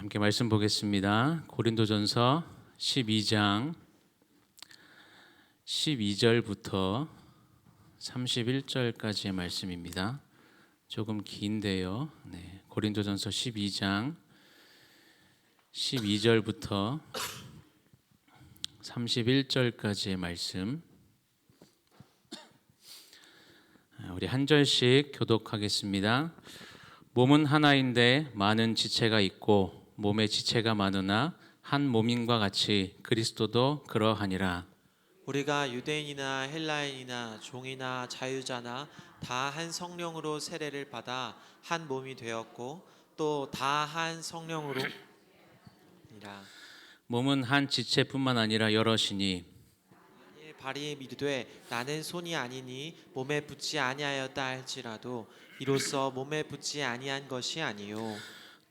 함께 말씀 보겠습니다. 고린도전서 12장 12절부터 31절까지의 말씀입니다. 조금 긴데요. 고린도전서 12장 12절부터 31절까지의 말씀, 우리 한 절씩 교독하겠습니다. 몸은 하나인데 많은 지체가 있고 몸에 지체가 많으나 한 몸인과 같이 그리스도도 그러하니라. 우리가 유대인이나 헬라인이나 종이나 자유자나 다 한 성령으로 세례를 받아 한 몸이 되었고 또 다 한 성령으로 몸은 한 지체뿐만 아니라 여럿이니 발이 이르되 나는 손이 아니니 몸에 붙지 아니하였다 할지라도 이로써 몸에 붙지 아니한 것이 아니요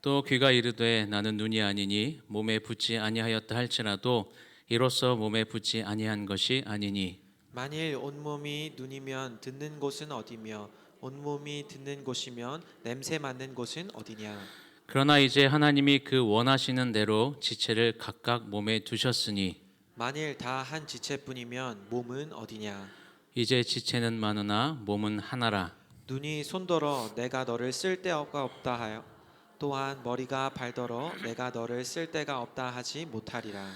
또 귀가 이르되 나는 눈이 아니니 몸에 붙지 아니하였다 할지라도 이로써 몸에 붙지 아니한 것이 아니니 만일 온몸이 눈이면 듣는 곳은 어디며 온몸이 듣는 곳이면 냄새 맡는 곳은 어디냐. 그러나 이제 하나님이 그 원하시는 대로 지체를 각각 몸에 두셨으니 만일 다 한 지체뿐이면 몸은 어디냐. 이제 지체는 많으나 몸은 하나라. 눈이 손더러 내가 너를 쓸 데가 없다 하여 또한 머리가 발더러 내가 너를 쓸 데가 없다 하지 못하리라.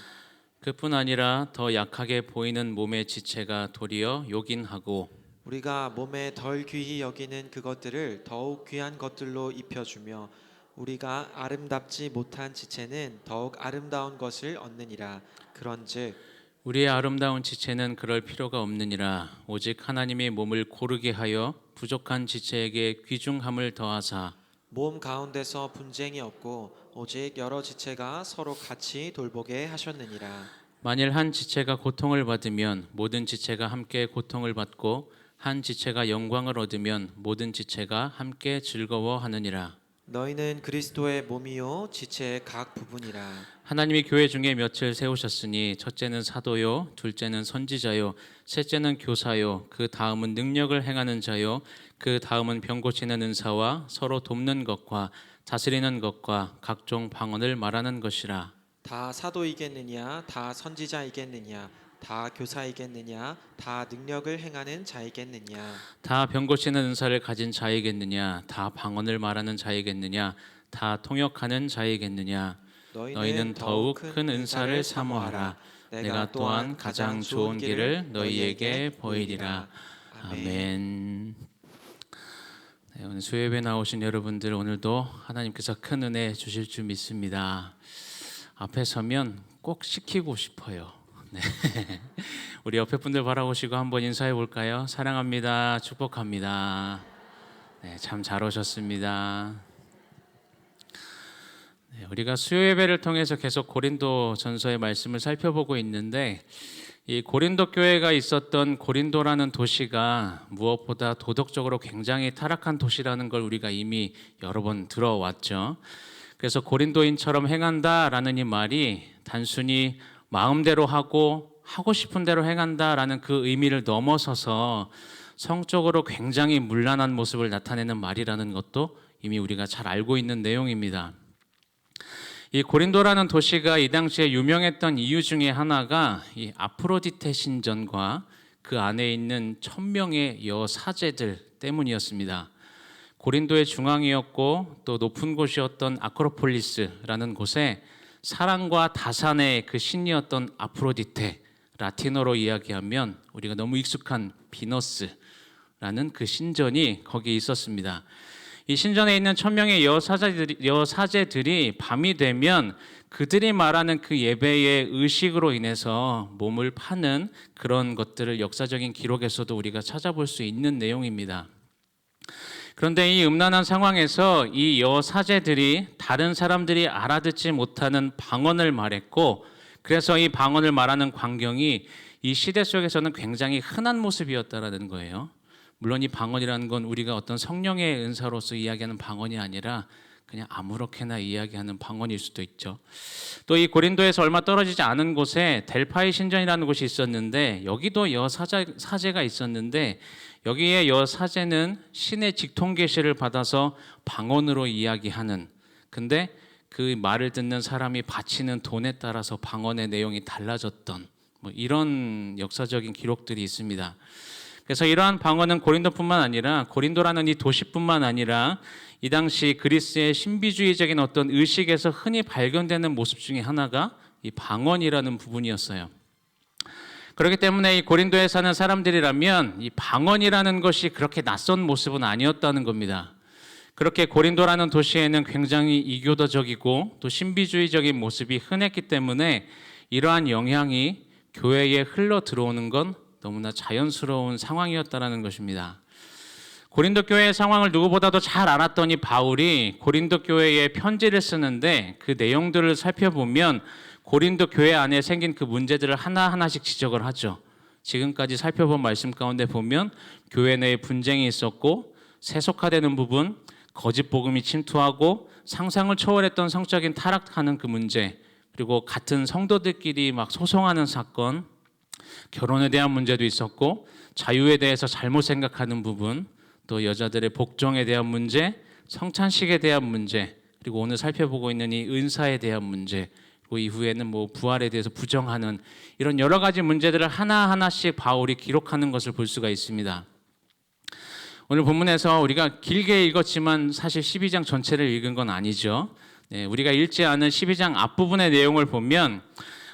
그뿐 아니라 더 약하게 보이는 몸의 지체가 도리어 요긴하고 우리가 몸에 덜 귀히 여기는 그것들을 더욱 귀한 것들로 입혀주며 우리가 아름답지 못한 지체는 더욱 아름다운 것을 얻느니라. 그런즉 우리의 아름다운 지체는 그럴 필요가 없느니라. 오직 하나님이 몸을 고르게 하여 부족한 지체에게 귀중함을 더하사 몸 가운데서 분쟁이 없고 오직 여러 지체가 서로 같이 돌보게 하셨느니라. 만일 한 지체가 고통을 받으면 모든 지체가 함께 고통을 받고 한 지체가 영광을 얻으면 모든 지체가 함께 즐거워하느니라. 너희는 그리스도의 몸이요 지체의 각 부분이라. 하나님이 교회 중에 몇을 세우셨으니 첫째는 사도요, 둘째는 선지자요, 셋째는 교사요, 그 다음은 능력을 행하는 자요, 그 다음은 병 고치는 은사와 서로 돕는 것과 다스리는 것과 각종 방언을 말하는 것이라. 다 사도이겠느냐 다 선지자이겠느냐 다 교사이겠느냐 다 능력을 행하는 자이겠느냐 다 병 고치는 은사를 가진 자이겠느냐, 다 방언을 말하는 자이겠느냐, 다 통역하는 자이겠느냐. 너희는 더욱 큰 은사를 사모하라. 내가 또한 가장 좋은 길을 너희에게 보이리라. 아멘. 오늘 수요예배 나오신 여러분들, 오늘도 하나님께서 큰 은혜 주실 줄 믿습니다. 앞에 서면 꼭 시키고 싶어요. 네. 우리 옆에 분들 바라보시고 한번 인사해 볼까요? 사랑합니다. 축복합니다. 네, 참 잘 오셨습니다. 네, 우리가 수요 예배를 통해서 계속 고린도 전서의 말씀을 살펴보고 있는데, 이 고린도 교회가 있었던 고린도라는 도시가 무엇보다 도덕적으로 굉장히 타락한 도시라는 걸 우리가 이미 여러 번 들어왔죠. 그래서 고린도인처럼 행한다라는 이 말이 단순히 마음대로 하고 싶은 대로 행한다라는 그 의미를 넘어서서 성적으로 굉장히 문란한 모습을 나타내는 말이라는 것도 이미 우리가 잘 알고 있는 내용입니다. 이 고린도라는 도시가 이 당시에 유명했던 이유 중에 하나가 이 아프로디테 신전과 그 안에 있는 1000명의 여사제들 때문이었습니다. 고린도의 중앙이었고 또 높은 곳이었던 아크로폴리스라는 곳에 사랑과 다산의 그 신이었던 아프로디테, 라틴어로 이야기하면 우리가 너무 익숙한 비너스라는 그 신전이 거기에 있었습니다. 이 신전에 있는 1000명의 여사제들이 밤이 되면 그들이 말하는 그 예배의 의식으로 인해서 몸을 파는 그런 것들을 역사적인 기록에서도 우리가 찾아볼 수 있는 내용입니다. 그런데 이 음란한 상황에서 이 여사제들이 다른 사람들이 알아듣지 못하는 방언을 말했고, 그래서 이 방언을 말하는 광경이 이 시대 속에서는 굉장히 흔한 모습이었다라는 거예요. 물론 이 방언이라는 건 우리가 어떤 성령의 은사로서 이야기하는 방언이 아니라 그냥 아무렇게나 이야기하는 방언일 수도 있죠. 또 이 고린도에서 얼마 떨어지지 않은 곳에 델파이 신전이라는 곳이 있었는데, 여기도 여사제가 있었는데 여기에 여사제는 신의 직통 계시를 받아서 방언으로 이야기하는, 근데 그 말을 듣는 사람이 바치는 돈에 따라서 방언의 내용이 달라졌던 뭐 이런 역사적인 기록들이 있습니다. 그래서 이러한 방언은 고린도뿐만 아니라 고린도라는 이 도시뿐만 아니라 이 당시 그리스의 신비주의적인 어떤 의식에서 흔히 발견되는 모습 중에 하나가 이 방언이라는 부분이었어요. 그렇기 때문에 이 고린도에 사는 사람들이라면 이 방언이라는 것이 그렇게 낯선 모습은 아니었다는 겁니다. 그렇게 고린도라는 도시에는 굉장히 이교도적이고 또 신비주의적인 모습이 흔했기 때문에 이러한 영향이 교회에 흘러 들어오는 건 너무나 자연스러운 상황이었다는 것입니다. 고린도 교회의 상황을 누구보다도 잘 알았던 이 바울이 고린도 교회에 편지를 쓰는데 그 내용들을 살펴보면 고린도 교회 안에 생긴 그 문제들을 하나하나씩 지적을 하죠. 지금까지 살펴본 말씀 가운데 보면 교회 내에 분쟁이 있었고 세속화되는 부분, 거짓 복음이 침투하고 상상을 초월했던 성적인 타락하는 그 문제, 그리고 같은 성도들끼리 막 소송하는 사건, 결혼에 대한 문제도 있었고 자유에 대해서 잘못 생각하는 부분, 또 여자들의 복종에 대한 문제, 성찬식에 대한 문제, 그리고 오늘 살펴보고 있는 이 은사에 대한 문제, 그리고 이후에는 뭐 부활에 대해서 부정하는 이런 여러 가지 문제들을 하나하나씩 바울이 기록하는 것을 볼 수가 있습니다. 오늘 본문에서 우리가 길게 읽었지만 사실 12장 전체를 읽은 건 아니죠. 우리가 읽지 않은 12장 앞부분의 내용을 보면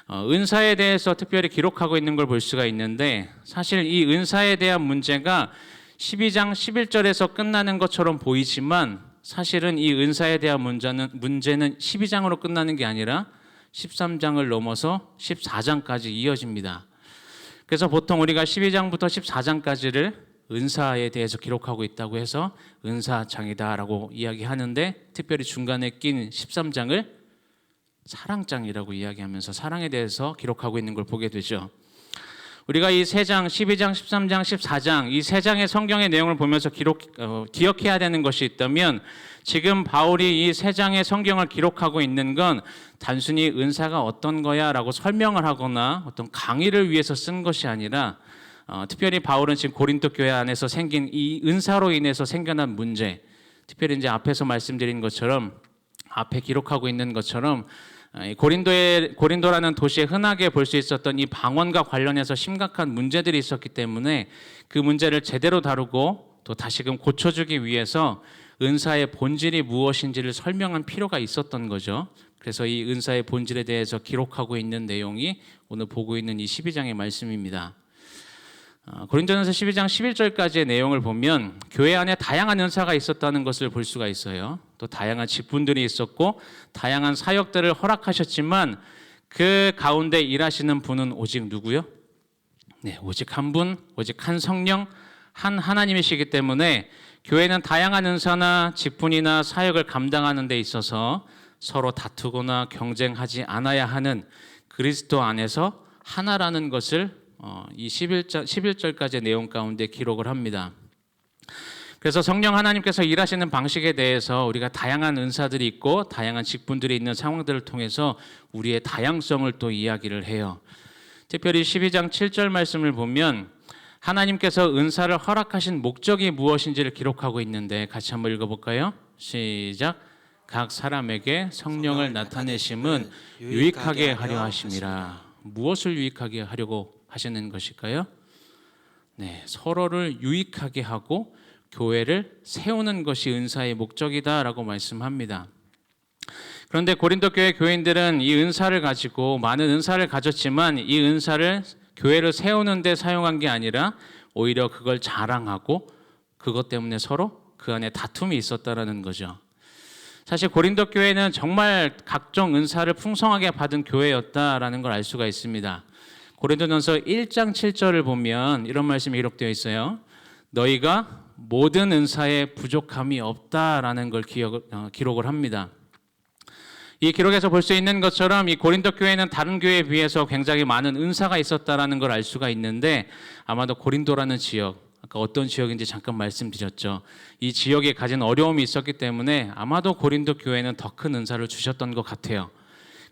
은사에 대해서 특별히 기록하고 있는 걸 볼 수가 있는데 사실 이 은사에 대한 문제가 12장 11절에서 끝나는 것처럼 보이지만 사실은 이 은사에 대한 문제는 12장으로 끝나는 게 아니라 13장을 넘어서 14장까지 이어집니다. 그래서 보통 우리가 12장부터 14장까지를 은사에 대해서 기록하고 있다고 해서 은사장이다라고 이야기하는데 특별히 중간에 낀 13장을 사랑장이라고 이야기하면서 사랑에 대해서 기록하고 있는 걸 보게 되죠. 우리가 이 세 장, 12장, 13장, 14장 이 세 장의 성경의 내용을 보면서 기억해야 되는 것이 있다면 지금 바울이 이 세 장의 성경을 기록하고 있는 건 단순히 은사가 어떤 거야 라고 설명을 하거나 어떤 강의를 위해서 쓴 것이 아니라 특별히 바울은 지금 고린도 교회 안에서 생긴 이 은사로 인해서 생겨난 문제, 특별히 이제 앞에서 말씀드린 것처럼 앞에 기록하고 있는 것처럼 고린도라는 도시에 흔하게 볼 수 있었던 이 방언과 관련해서 심각한 문제들이 있었기 때문에 그 문제를 제대로 다루고 또 다시금 고쳐주기 위해서 은사의 본질이 무엇인지를 설명한 필요가 있었던 거죠. 그래서 이 은사의 본질에 대해서 기록하고 있는 내용이 오늘 보고 있는 이 12장의 말씀입니다. 고린도전서 12장 11절까지의 내용을 보면 교회 안에 다양한 은사가 있었다는 것을 볼 수가 있어요. 또 다양한 직분들이 있었고 다양한 사역들을 허락하셨지만 그 가운데 일하시는 분은 오직 누구요? 오직 한 분, 오직 한 성령, 한 하나님이시기 때문에 교회는 다양한 은사나 직분이나 사역을 감당하는 데 있어서 서로 다투거나 경쟁하지 않아야 하는 그리스도 안에서 하나라는 것을 이 11절까지의 내용 가운데 기록을 합니다. 그래서 성령 하나님께서 일하시는 방식에 대해서 우리가 다양한 은사들이 있고 다양한 직분들이 있는 상황들을 통해서 우리의 다양성을 또 이야기를 해요. 특별히 12장 7절 말씀을 보면 하나님께서 은사를 허락하신 목적이 무엇인지를 기록하고 있는데 같이 한번 읽어볼까요? 시작. 각 사람에게 성령을 나타내심은 유익하게 하려 하심이라. 무엇을 유익하게 하려고 하시는 것일까요? 서로를 유익하게 하고 교회를 세우는 것이 은사의 목적이다라고 말씀합니다. 그런데 고린도 교회 교인들은 이 은사를 가지고 많은 은사를 가졌지만 이 은사를 교회를 세우는 데 사용한 게 아니라 오히려 그걸 자랑하고 그것 때문에 서로 그 안에 다툼이 있었다라는 거죠. 사실 고린도 교회는 정말 각종 은사를 풍성하게 받은 교회였다라는 걸 알 수가 있습니다. 고린도전서 1장 7절을 보면 이런 말씀이 기록되어 있어요. 너희가 모든 은사에 부족함이 없다라는 걸 기록을 합니다. 이 기록에서 볼 수 있는 것처럼 이 고린도 교회는 다른 교회에 비해서 굉장히 많은 은사가 있었다라는 걸 알 수가 있는데 아마도 고린도라는 지역, 아까 어떤 지역인지 잠깐 말씀드렸죠. 이 지역에 가진 어려움이 있었기 때문에 아마도 고린도 교회는 더 큰 은사를 주셨던 것 같아요.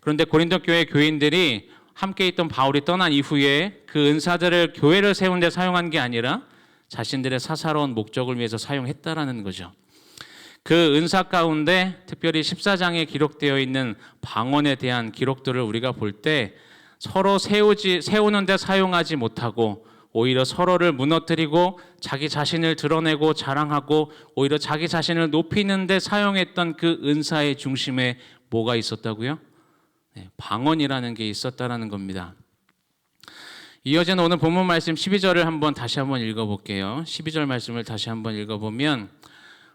그런데 고린도 교회 교인들이 함께 있던 바울이 떠난 이후에 그 은사들을 교회를 세우는 데 사용한 게 아니라 자신들의 사사로운 목적을 위해서 사용했다라는 거죠. 그 은사 가운데 특별히 14장에 기록되어 있는 방언에 대한 기록들을 우리가 볼 때 서로 세우는 데 사용하지 못하고 오히려 서로를 무너뜨리고 자기 자신을 드러내고 자랑하고 오히려 자기 자신을 높이는 데 사용했던 그 은사의 중심에 뭐가 있었다고요? 방언이라는 게 있었다라는 겁니다. 이어지는 오늘 본문 말씀 12절을 다시 한번 읽어볼게요. 12절 말씀을 다시 한번 읽어보면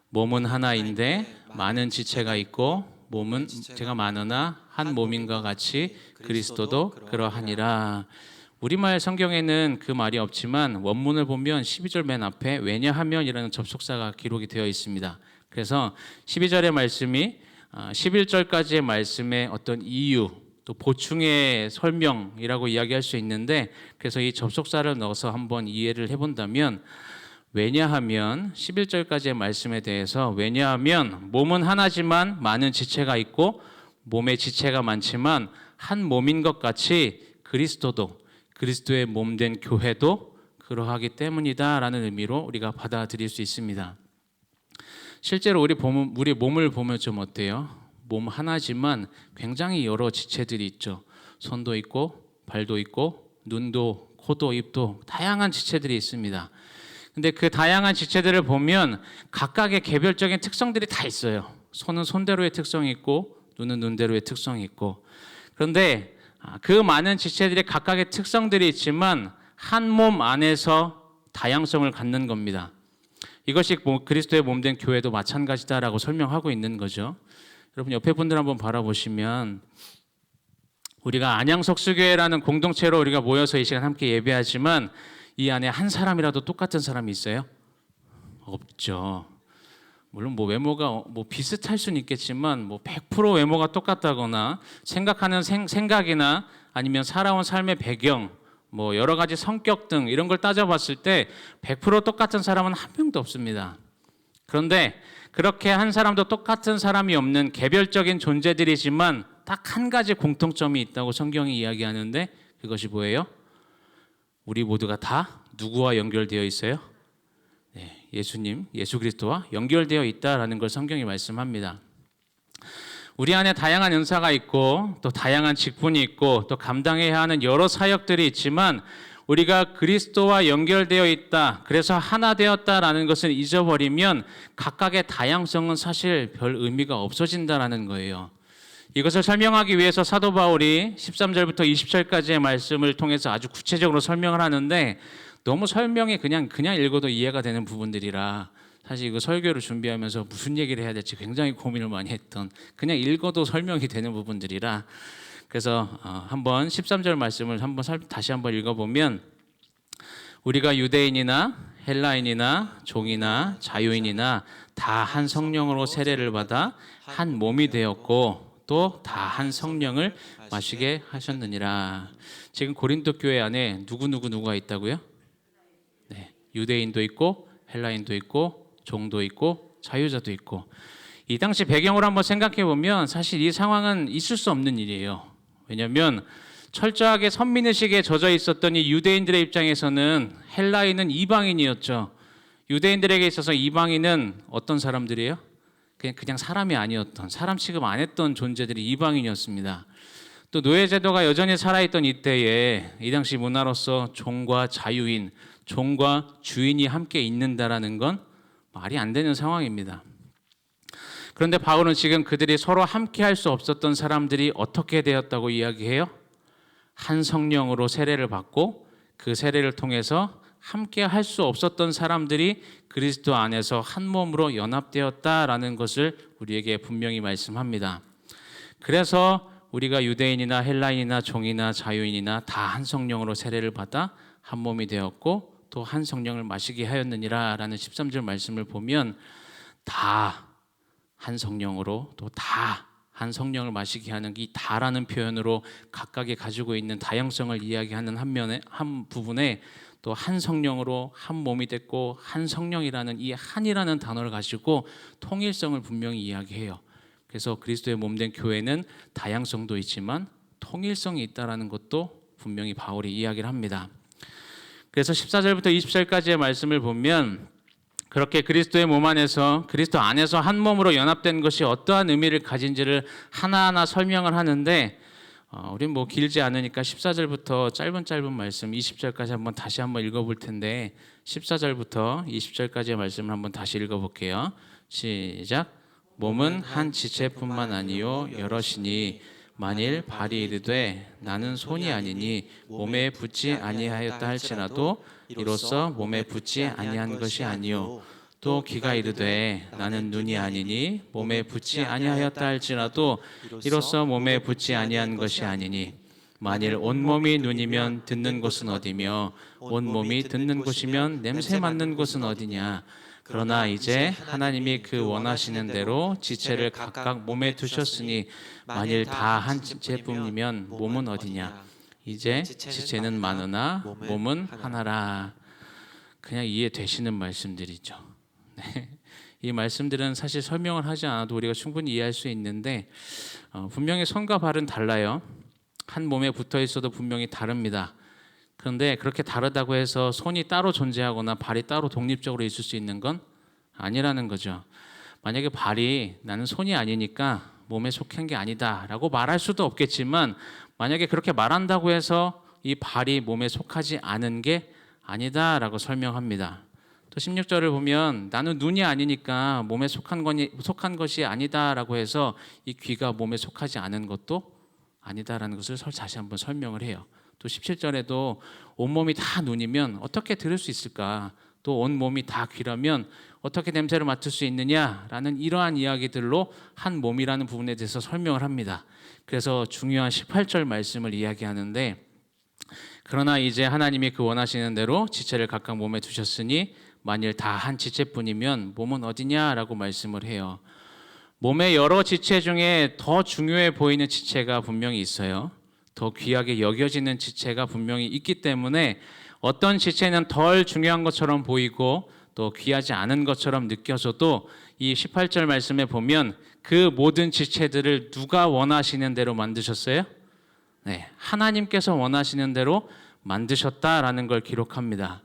몸은 하나인데 많은 지체가 있고 몸은 지체가 많으나 한 몸인 것 같이 그리스도도 그러하니라. 우리말 성경에는 그 말이 없지만 원문을 보면 12절 맨 앞에 왜냐하면이라는 접속사가 기록이 되어 있습니다. 그래서 12절의 말씀이 11절까지의 말씀의 어떤 이유 또 보충의 설명이라고 이야기할 수 있는데, 그래서 이 접속사를 넣어서 한번 이해를 해본다면 왜냐하면 11절까지의 말씀에 대해서 왜냐하면 몸은 하나지만 많은 지체가 있고 몸의 지체가 많지만 한 몸인 것 같이 그리스도도 그리스도의 몸된 교회도 그러하기 때문이다라는 의미로 우리가 받아들일 수 있습니다. 실제로 우리 몸을 보면 좀 어때요? 몸 하나지만 굉장히 여러 지체들이 있죠. 손도 있고 발도 있고 눈도 코도 입도 다양한 지체들이 있습니다. 근데 그 다양한 지체들을 보면 각각의 개별적인 특성들이 다 있어요. 손은 손대로의 특성이 있고 눈은 눈대로의 특성이 있고, 그런데 그 많은 지체들의 각각의 특성들이 있지만 한 몸 안에서 다양성을 갖는 겁니다. 이것이 그리스도의 몸된 교회도 마찬가지다라고 설명하고 있는 거죠. 여러분 옆에 분들 한번 바라보시면 우리가 안양석수교회라는 공동체로 우리가 모여서 이 시간 함께 예배하지만 이 안에 한 사람이라도 똑같은 사람이 있어요? 없죠. 물론 외모가 비슷할 수는 있겠지만 100% 외모가 똑같다거나 생각하는 생각이나 아니면 살아온 삶의 배경 여러 가지 성격 등 이런 걸 따져봤을 때 100% 똑같은 사람은 한 명도 없습니다. 그런데 그렇게 한 사람도 똑같은 사람이 없는 개별적인 존재들이지만 딱 한 가지 공통점이 있다고 성경이 이야기하는데 그것이 뭐예요? 우리 모두가 다 누구와 연결되어 있어요? 예수님, 예수 그리스도와 연결되어 있다라는 걸 성경이 말씀합니다. 우리 안에 다양한 은사가 있고 또 다양한 직분이 있고 또 감당해야 하는 여러 사역들이 있지만 우리가 그리스도와 연결되어 있다, 그래서 하나 되었다라는 것을 잊어버리면 각각의 다양성은 사실 별 의미가 없어진다라는 거예요. 이것을 설명하기 위해서 사도 바울이 13절부터 20절까지의 말씀을 통해서 아주 구체적으로 설명을 하는데 너무 설명이 그냥 읽어도 이해가 되는 부분들이라 사실 이거 설교를 준비하면서 무슨 얘기를 해야 될지 굉장히 고민을 많이 했던, 그냥 읽어도 설명이 되는 부분들이라 그래서 한번 13절 말씀을 다시 한번 읽어보면 우리가 유대인이나 헬라인이나 종이나 자유인이나 다 한 성령으로 세례를 받아 한 몸이 되었고 또 다 한 성령을 마시게 하셨느니라. 지금 고린도 교회 안에 누가 있다고요? 네, 유대인도 있고 헬라인도 있고 종도 있고 자유자도 있고. 이 당시 배경을 한번 생각해 보면 사실 이 상황은 있을 수 없는 일이에요. 왜냐하면 철저하게 선민의식에 젖어 있었던 이 유대인들의 입장에서는 헬라인은 이방인이었죠. 유대인들에게 있어서 이방인은 어떤 사람들이에요? 그냥 사람이 아니었던, 사람 취급 안 했던 존재들이 이방인이었습니다. 또 노예제도가 여전히 살아있던 이때에 이 당시 문화로서 종과 자유인, 종과 주인이 함께 있는다라는 건 말이 안 되는 상황입니다. 그런데 바울은 지금 그들이 서로 함께 할 수 없었던 사람들이 어떻게 되었다고 이야기해요? 한 성령으로 세례를 받고 그 세례를 통해서 함께 할 수 없었던 사람들이 그리스도 안에서 한 몸으로 연합되었다라는 것을 우리에게 분명히 말씀합니다. 그래서 우리가 유대인이나 헬라인이나 종이나 자유인이나 다 한 성령으로 세례를 받아 한 몸이 되었고 또 한 성령을 마시게 하였느니라 라는 13절 말씀을 보면 다 한 성령으로 또 다 한 성령을 마시게 하는 이 다라는 표현으로 각각이 가지고 있는 다양성을 이야기하는 한 부분에 또 한 성령으로 한 몸이 됐고 한 성령이라는 이 한이라는 단어를 가지고 통일성을 분명히 이야기해요. 그래서 그리스도의 몸된 교회는 다양성도 있지만 통일성이 있다라는 것도 분명히 바울이 이야기를 합니다. 그래서 14절부터 20절까지의 말씀을 보면 그렇게 그리스도의 몸 안에서 그리스도 안에서 한 몸으로 연합된 것이 어떠한 의미를 가진지를 하나하나 설명을 하는데 우린 뭐 길지 않으니까 14절부터 짧은 말씀 20절까지 다시 한번 읽어볼 텐데 14절부터 20절까지의 말씀을 한번 다시 읽어볼게요. 시작. 몸은 한 지체뿐만 아니요 여럿이니 만일 발이 이르되 나는 손이 아니니 몸에 붙지 아니하였다 할지라도 이로써 몸에 붙지 아니한 것이 아니요 또 귀가 이르되 나는 눈이 아니니 몸에 붙지 아니하였다 할지라도 이로써 몸에 붙지 아니한 것이 아니니 만일 온몸이 눈이면 듣는 곳은 어디며 온몸이 듣는 곳이면 냄새 맡는 곳은 어디냐. 그러나 이제 하나님이 그 원하시는 대로 지체를 각각 몸에 두셨으니 만일 다 한 지체뿐이면 몸은 어디냐. 이제 지체는 많으나 몸은 하나라. 그냥 이해되시는 말씀들이죠. 네. 이 말씀들은 사실 설명을 하지 않아도 우리가 충분히 이해할 수 있는데 분명히 손과 발은 달라요. 한 몸에 붙어 있어도 분명히 다릅니다. 그런데 그렇게 다르다고 해서 손이 따로 존재하거나 발이 따로 독립적으로 있을 수 있는 건 아니라는 거죠. 만약에 발이 나는 손이 아니니까 몸에 속한 게 아니다 라고 말할 수도 없겠지만 만약에 그렇게 말한다고 해서 이 발이 몸에 속하지 않은 게 아니다 라고 설명합니다. 또 16절을 보면 나는 눈이 아니니까 몸에 속한 것이 아니다 라고 해서 이 귀가 몸에 속하지 않은 것도 아니다라는 것을 다시 한번 설명을 해요. 또 17절에도 온몸이 다 눈이면 어떻게 들을 수 있을까? 또 온몸이 다 귀라면 어떻게 냄새를 맡을 수 있느냐라는 이러한 이야기들로 한 몸이라는 부분에 대해서 설명을 합니다. 그래서 중요한 18절 말씀을 이야기하는데 그러나 이제 하나님이 그 원하시는 대로 지체를 각각 몸에 두셨으니 만일 다 한 지체뿐이면 몸은 어디냐라고 말씀을 해요. 몸의 여러 지체 중에 더 중요해 보이는 지체가 분명히 있어요. 더 귀하게 여겨지는 지체가 분명히 있기 때문에 어떤 지체는 덜 중요한 것처럼 보이고 또 귀하지 않은 것처럼 느껴져도 이 18절 말씀에 보면 그 모든 지체들을 누가 원하시는 대로 만드셨어요? 네, 하나님께서 원하시는 대로 만드셨다라는 걸 기록합니다.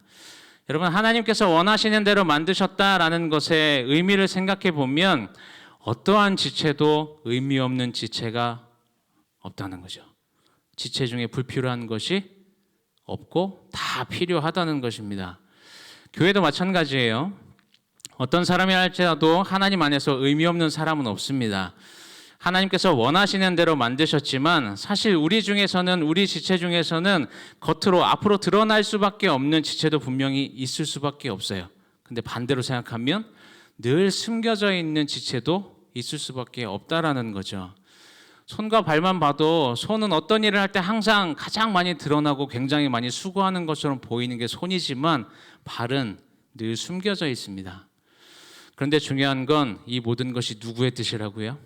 여러분, 하나님께서 원하시는 대로 만드셨다라는 것의 의미를 생각해 보면 어떠한 지체도 의미 없는 지체가 없다는 거죠. 지체 중에 불필요한 것이 없고 다 필요하다는 것입니다. 교회도 마찬가지예요. 어떤 사람이 할지라도 하나님 안에서 의미 없는 사람은 없습니다. 하나님께서 원하시는 대로 만드셨지만 사실 우리 지체 중에서는 겉으로 앞으로 드러날 수밖에 없는 지체도 분명히 있을 수밖에 없어요. 근데 반대로 생각하면 늘 숨겨져 있는 지체도 있을 수밖에 없다라는 거죠. 손과 발만 봐도 손은 어떤 일을 할 때 항상 가장 많이 드러나고 굉장히 많이 수고하는 것처럼 보이는 게 손이지만 발은 늘 숨겨져 있습니다. 그런데 중요한 건 이 모든 것이 누구의 뜻이라고요?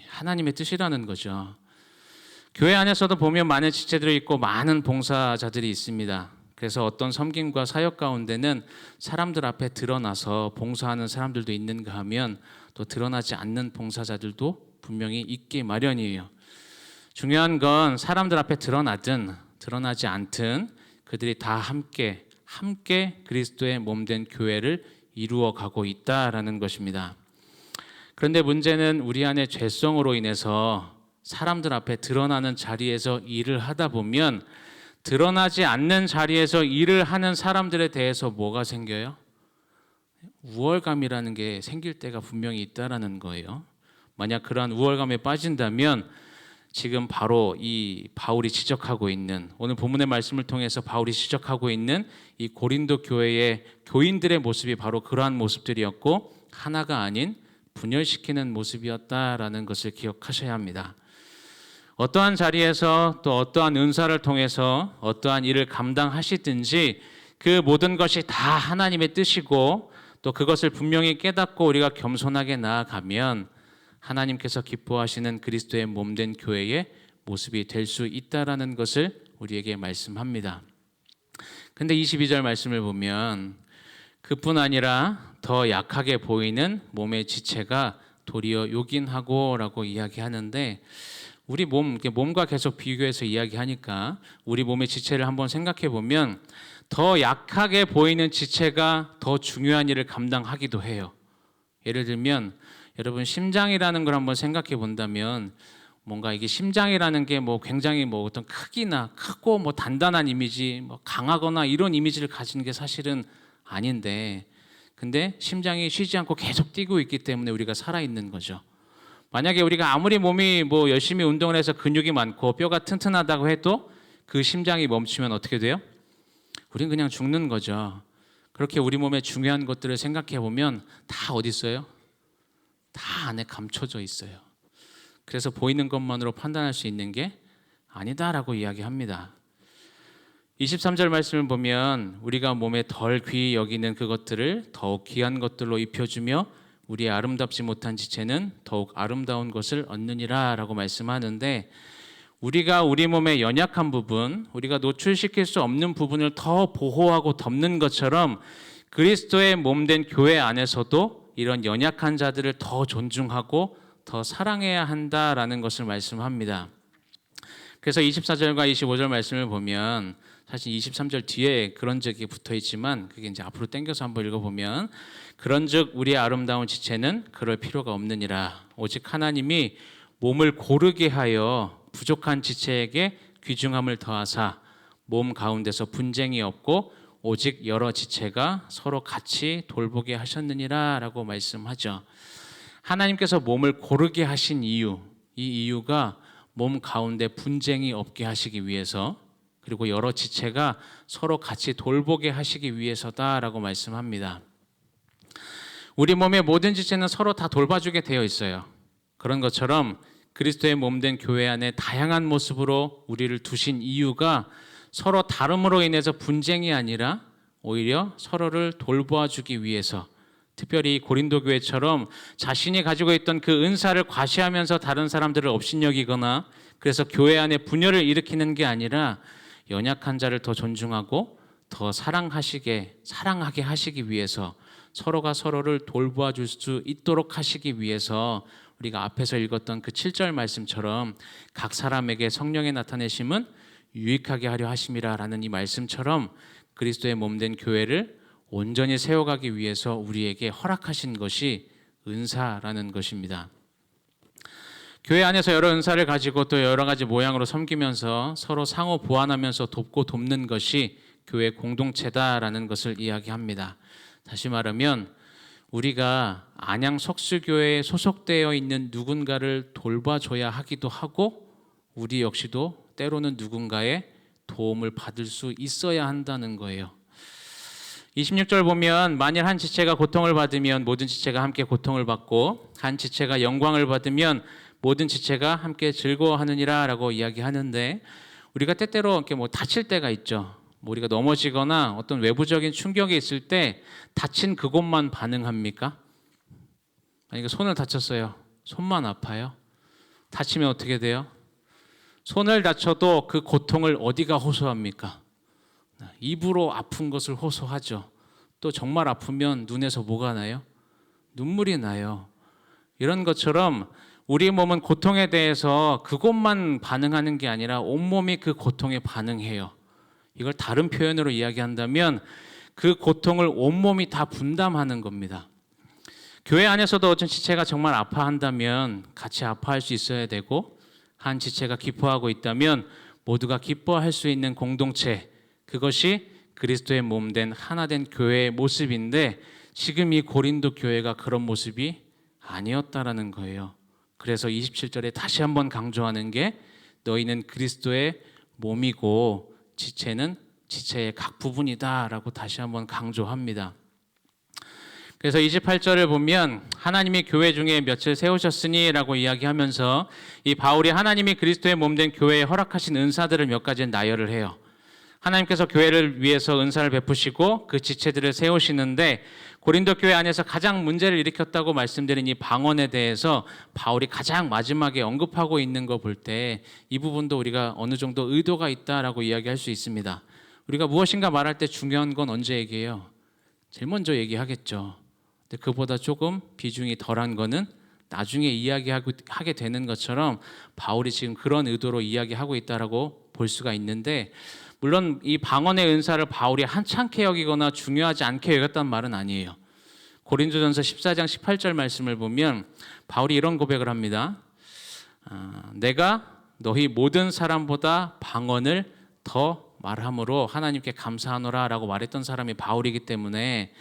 하나님의 뜻이라는 거죠. 교회 안에서도 보면 많은 지체들이 있고 많은 봉사자들이 있습니다. 그래서 어떤 섬김과 사역 가운데는 사람들 앞에 드러나서 봉사하는 사람들도 있는가 하면 또 드러나지 않는 봉사자들도 분명히 있기 마련이에요. 중요한 건 사람들 앞에 드러나든 드러나지 않든 그들이 다 함께 그리스도의 몸된 교회를 이루어 가고 있다라는 것입니다. 그런데 문제는 우리 안의 죄성으로 인해서 사람들 앞에 드러나는 자리에서 일을 하다 보면 드러나지 않는 자리에서 일을 하는 사람들에 대해서 뭐가 생겨요? 우월감이라는 게 생길 때가 분명히 있다라는 거예요. 만약 그러한 우월감에 빠진다면 지금 바로 이 바울이 지적하고 있는 오늘 본문의 말씀을 통해서 바울이 지적하고 있는 이 고린도 교회의 교인들의 모습이 바로 그러한 모습들이었고 하나가 아닌 분열시키는 모습이었다라는 것을 기억하셔야 합니다. 어떠한 자리에서 또 어떠한 은사를 통해서 어떠한 일을 감당하시든지 그 모든 것이 다 하나님의 뜻이고 또 그것을 분명히 깨닫고 우리가 겸손하게 나아가면 하나님께서 기뻐하시는 그리스도의 몸된 교회의 모습이 될 수 있다라는 것을 우리에게 말씀합니다. 근데 22절 말씀을 보면 그뿐 아니라 더 약하게 보이는 몸의 지체가 도리어 요긴하고 라고 이야기하는데 우리 몸과 계속 비교해서 이야기하니까 우리 몸의 지체를 한번 생각해 보면 더 약하게 보이는 지체가 더 중요한 일을 감당하기도 해요. 예를 들면 여러분 심장이라는 걸 한번 생각해 본다면 뭔가 이게 심장이라는 게 뭐 굉장히 뭐 어떤 크기나 크고 뭐 단단한 이미지, 뭐 강하거나 이런 이미지를 가지는 게 사실은 아닌데, 근데 심장이 쉬지 않고 계속 뛰고 있기 때문에 우리가 살아 있는 거죠. 만약에 우리가 아무리 몸이 뭐 열심히 운동을 해서 근육이 많고 뼈가 튼튼하다고 해도 그 심장이 멈추면 어떻게 돼요? 우린 그냥 죽는 거죠. 그렇게 우리 몸의 중요한 것들을 생각해 보면 다 어디 있어요? 다 안에 감춰져 있어요. 그래서 보이는 것만으로 판단할 수 있는 게 아니다라고 이야기합니다. 23절 말씀을 보면 우리가 몸에 덜 귀히 여기는 그것들을 더욱 귀한 것들로 입혀주며 우리의 아름답지 못한 지체는 더욱 아름다운 것을 얻느니라 라고 말씀하는데, 우리가 우리 몸의 연약한 부분, 우리가 노출시킬 수 없는 부분을 더 보호하고 덮는 것처럼 그리스도의 몸된 교회 안에서도 이런 연약한 자들을 더 존중하고 더 사랑해야 한다라는 것을 말씀합니다. 그래서 24절과 25절 말씀을 보면 사실 23절 뒤에 그런 적이 붙어 있지만 그게 이제 앞으로 당겨서 한번 읽어보면, 그런즉 우리의 아름다운 지체는 그럴 필요가 없느니라. 오직 하나님이 몸을 고르게 하여 부족한 지체에게 귀중함을 더하사 몸 가운데서 분쟁이 없고 오직 여러 지체가 서로 같이 돌보게 하셨느니라 라고 말씀하죠. 하나님께서 몸을 고르게 하신 이유, 이 이유가 몸 가운데 분쟁이 없게 하시기 위해서, 그리고 여러 지체가 서로 같이 돌보게 하시기 위해서다라고 말씀합니다. 우리 몸의 모든 지체는 서로 다 돌봐주게 되어 있어요. 그런 것처럼 그리스도의 몸된 교회 안에 다양한 모습으로 우리를 두신 이유가 서로 다름으로 인해서 분쟁이 아니라 오히려 서로를 돌보아주기 위해서, 특별히 고린도 교회처럼 자신이 가지고 있던 그 은사를 과시하면서 다른 사람들을 업신여기거나 그래서 교회 안에 분열을 일으키는 게 아니라 연약한 자를 더 존중하고 더 사랑하게 하시기 위해서, 서로가 서로를 돌보아 줄 수 있도록 하시기 위해서 우리가 앞에서 읽었던 그 7절 말씀처럼 각 사람에게 성령의 나타내심은 유익하게 하려 하심이라라는 이 말씀처럼 그리스도의 몸된 교회를 온전히 세워가기 위해서 우리에게 허락하신 것이 은사라는 것입니다. 교회 안에서 여러 은사를 가지고 또 여러 가지 모양으로 섬기면서 서로 상호 보완하면서 돕고 돕는 것이 교회 공동체다라는 것을 이야기합니다. 다시 말하면 우리가 안양 석수교회에 소속되어 있는 누군가를 돌봐줘야 하기도 하고 우리 역시도 때로는 누군가의 도움을 받을 수 있어야 한다는 거예요. 26절 보면 만일 한 지체가 고통을 받으면 모든 지체가 함께 고통을 받고 한 지체가 영광을 받으면 모든 지체가 함께 즐거워하느니라 라고 이야기하는데, 우리가 때때로 이렇게 뭐 다칠 때가 있죠. 뭐 우리가 넘어지거나 어떤 외부적인 충격이 있을 때 다친 그곳만 반응합니까? 만약에 손을 다쳤어요. 손만 아파요? 다치면 어떻게 돼요? 손을 다쳐도 그 고통을 어디가 호소합니까? 입으로 아픈 것을 호소하죠. 또 정말 아프면 눈에서 뭐가 나요? 눈물이 나요. 이런 것처럼 우리 몸은 고통에 대해서 그것만 반응하는 게 아니라 온몸이 그 고통에 반응해요. 이걸 다른 표현으로 이야기한다면 그 고통을 온몸이 다 분담하는 겁니다. 교회 안에서도 어떤 지체가 정말 아파한다면 같이 아파할 수 있어야 되고, 한 지체가 기뻐하고 있다면 모두가 기뻐할 수 있는 공동체, 그것이 그리스도의 몸된 하나된 교회의 모습인데 지금 이 고린도 교회가 그런 모습이 아니었다라는 거예요. 그래서 27절에 다시 한번 강조하는 게 너희는 그리스도의 몸이고 지체는 지체의 각 부분이다라고 다시 한번 강조합니다. 그래서 28절을 보면 하나님이 교회 중에 몇을 세우셨으니 라고 이야기하면서 이 바울이 하나님이 그리스도의 몸된 교회에 허락하신 은사들을 몇 가지 나열을 해요. 하나님께서 교회를 위해서 은사를 베푸시고 그 지체들을 세우시는데, 고린도 교회 안에서 가장 문제를 일으켰다고 말씀드린 이 방언에 대해서 바울이 가장 마지막에 언급하고 있는 거 볼 때 이 부분도 우리가 어느 정도 의도가 있다라고 이야기할 수 있습니다. 우리가 무엇인가 말할 때 중요한 건 언제 얘기해요? 제일 먼저 얘기하겠죠. 근데 그보다 조금 비중이 덜한 거는 나중에 이야기하게 되는 것처럼 바울이 지금 그런 의도로 이야기하고 있다라고 볼 수가 있는데, 물론 이 방언의 은사를 바울이 한창케 여기거나 중요하지 않게 여겼단 말은 아니에요. 고린도전서 14장 18절 말씀을 보면 바울이 이런 고백을 합니다. 내가 너희 모든 사람보다 방언을 더 말함으로 하나님께 감사하노라 라고 말했던 사람이 바울이기 때문에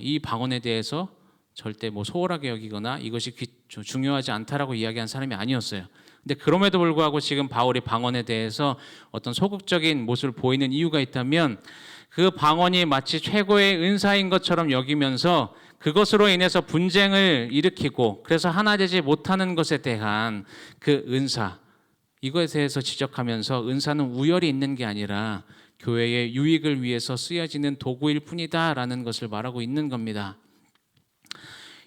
이 방언에 대해서 절대 소홀하게 여기거나 이것이 중요하지 않다라고 이야기한 사람이 아니었어요. 근데 그럼에도 불구하고 지금 바울이 방언에 대해서 어떤 소극적인 모습을 보이는 이유가 있다면 그 방언이 마치 최고의 은사인 것처럼 여기면서 그것으로 인해서 분쟁을 일으키고 그래서 하나 되지 못하는 것에 대한 그 은사, 이것에 대해서 지적하면서 은사는 우열이 있는 게 아니라 교회의 유익을 위해서 쓰여지는 도구일 뿐이다라는 것을 말하고 있는 겁니다.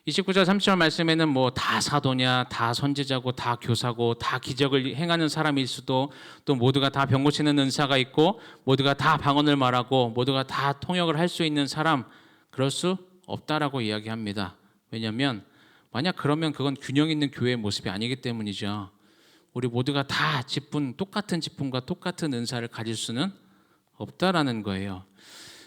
29절 30절 말씀에는 다 사도냐, 다 선지자고, 다 교사고, 다 기적을 행하는 사람일 수도, 또 모두가 다 병 고치는 은사가 있고, 모두가 다 방언을 말하고, 모두가 다 통역을 할 수 있는 사람, 그럴 수 없다라고 이야기합니다. 왜냐하면 만약 그러면 그건 균형 있는 교회의 모습이 아니기 때문이죠. 우리 모두가 다 똑같은 직분과 똑같은 은사를 가질 수는 없다라는 거예요.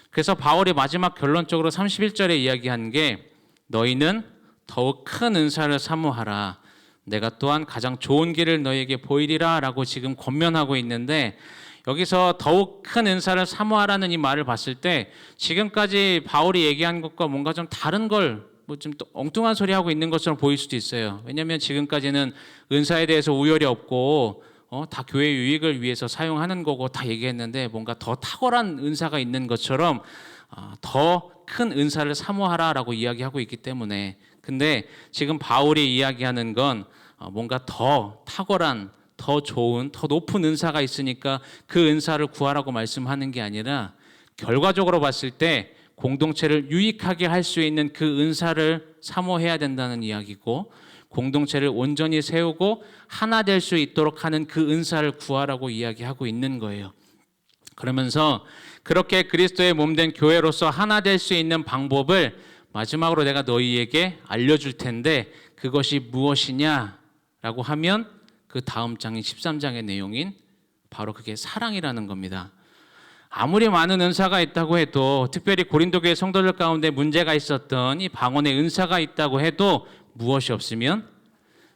그래서 바울이 마지막 결론적으로 31절에 이야기한 게 너희는 더욱 큰 은사를 사모하라. 내가 또한 가장 좋은 길을 너희에게 보이리라 라고 지금 권면하고 있는데 여기서 더욱 큰 은사를 사모하라는 이 말을 봤을 때 지금까지 바울이 얘기한 것과 뭔가 좀 다른 걸 좀 엉뚱한 소리 하고 있는 것처럼 보일 수도 있어요. 왜냐하면 지금까지는 은사에 대해서 우열이 없고 다 교회 유익을 위해서 사용하는 거고 다 얘기했는데 뭔가 더 탁월한 은사가 있는 것처럼 더 큰 은사를 사모하라라고 이야기하고 있기 때문에 근데 지금 바울이 이야기하는 건 뭔가 더 탁월한, 더 좋은, 더 높은 은사가 있으니까 그 은사를 구하라고 말씀하는 게 아니라 결과적으로 봤을 때 공동체를 유익하게 할 수 있는 그 은사를 사모해야 된다는 이야기고 공동체를 온전히 세우고 하나 될 수 있도록 하는 그 은사를 구하라고 이야기하고 있는 거예요. 그러면서 그렇게 그리스도의 몸된 교회로서 하나 될 수 있는 방법을 마지막으로 내가 너희에게 알려줄 텐데 그것이 무엇이냐라고 하면 그 다음 장인 13장의 내용인 바로 그게 사랑이라는 겁니다. 아무리 많은 은사가 있다고 해도 특별히 고린도 교회 성도들 가운데 문제가 있었던 이 방언의 은사가 있다고 해도 무엇이 없으면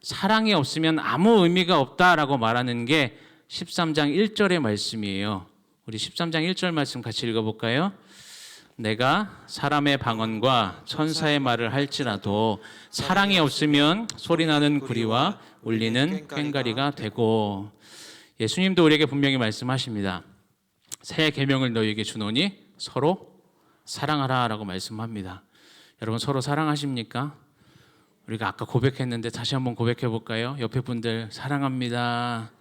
사랑이 없으면 아무 의미가 없다라고 말하는 게 13장 1절의 말씀이에요. 우리 13장 1절 말씀 같이 읽어볼까요? 내가 사람의 방언과 천사의 말을 할지라도 사랑이 없으면 소리나는 구리와 울리는 꽹과리가 되고 예수님도 우리에게 분명히 말씀하십니다. 새 계명을 너희에게 주노니 서로 사랑하라 라고 말씀합니다. 여러분 서로 사랑하십니까? 우리가 아까 고백했는데 다시 한번 고백해 볼까요? 옆에 분들 사랑합니다.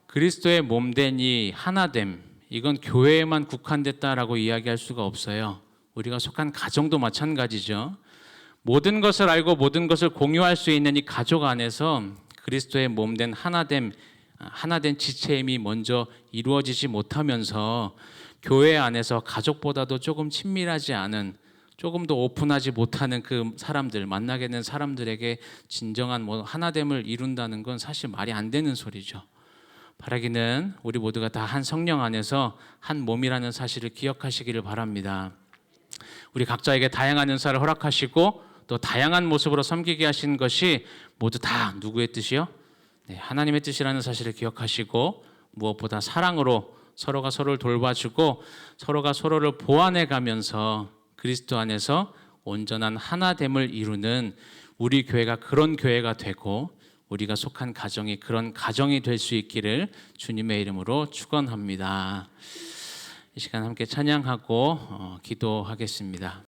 그리스도의 몸된 이 하나됨 이건 교회에만 국한됐다라고 이야기할 수가 없어요. 우리가 속한 가정도 마찬가지죠. 모든 것을 알고 모든 것을 공유할 수 있는 이 가족 안에서 그리스도의 몸된 하나된 지체임이 먼저 이루어지지 못하면서 교회 안에서 가족보다도 조금 친밀하지 않은 조금 더 오픈하지 못하는 그 사람들 만나게 된 사람들에게 진정한 하나됨을 이룬다는 건 사실 말이 안 되는 소리죠. 바라기는 우리 모두가 다 한 성령 안에서 한 몸이라는 사실을 기억하시기를 바랍니다. 우리 각자에게 다양한 은사를 허락하시고 또 다양한 모습으로 섬기게 하신 것이 모두 다 누구의 뜻이요? 네, 하나님의 뜻이라는 사실을 기억하시고 무엇보다 사랑으로 서로가 서로를 돌봐주고 서로가 서로를 보완해 가면서 그리스도 안에서 온전한 하나됨을 이루는 우리 교회가 그런 교회가 되고 우리가 속한 가정이 그런 가정이 될 수 있기를 주님의 이름으로 축원합니다. 이 시간 함께 찬양하고 기도하겠습니다.